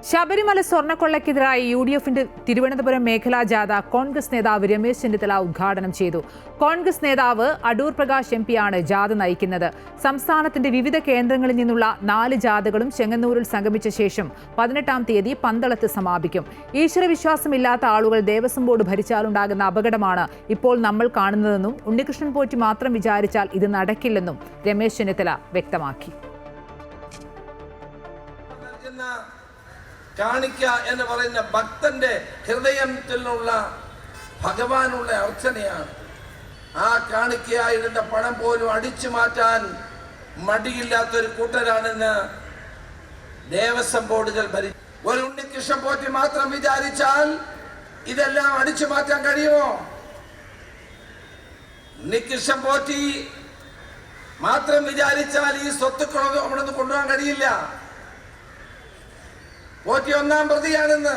ശബരിമല സ്വർണ്ണക്കൊള്ളയ്ക്കെതിരായി UDFന്റെ തിരുവനന്തപുരം മേഖലാ ജാഥ കോൺഗ്രസ് നേതാവ് രമേശ് ചെന്നിത്തല ഉദ്ഘാടനം ചെയ്തു. കോൺഗ്രസ് നേതാവ് അടൂർ പ്രകാശ് MP ആണ് ജാഥ നയിക്കുന്നത്. സംസ്ഥാനത്തിന്റെ വിവിധ കേന്ദ്രങ്ങളിൽ നിന്നുള്ള 4 ജാഥകളും ചെങ്ങന്നൂരിൽ സംഗമിച്ച ശേഷം 18-ാം തീയതി പന്തളത്ത് സമാപിക്കും. ഈശ്വരവിശ്വാസമില്ലാത്ത ആളുകൾ ദേവസ്വം ബോർഡ് ഭരിച്ചാലുണ്ടാകുന്ന അപകടമാണ് ഇപ്പോൾ നമ്മൾ കാണുന്നതെന്നും ഉണ്ണികൃഷ്ണൻ പോറ്റി മാത്രം വിചാരിച്ചാൽ ഇത് നടക്കില്ലെന്നും രമേശ് ചെന്നിത്തല വ്യക്തമാക്കി. കാണിക്ക എന്ന് പറയുന്ന ഭക്തന്റെ ഹൃദയത്തിലുള്ള ഭഗവാനുള്ള അർച്ചനയാണ്. ആ കാണിക്കയായിരുന്ന പണം പോലും അടിച്ചു മാറ്റാൻ മടിയില്ലാത്തൊരു കൂട്ടരാണെന്ന് ദേവസ്വം ബോർഡുകൾ ഭരിച്ചു. ഒരു ഉണ്ണികൃഷ്ണൻ പോറ്റി മാത്രം വിചാരിച്ചാൽ ഇതെല്ലാം അടിച്ചു മാറ്റാൻ കഴിയുമോ? ഉണ്ണികൃഷ്ണൻ പോറ്റി മാത്രം വിചാരിച്ചാൽ ഈ സ്വത്തുക്കളൊന്നും അവിടെ നിന്ന് കൊണ്ടുപോകാൻ കഴിയില്ല. പോറ്റി 1-ാം പ്രതിയാണെന്ന്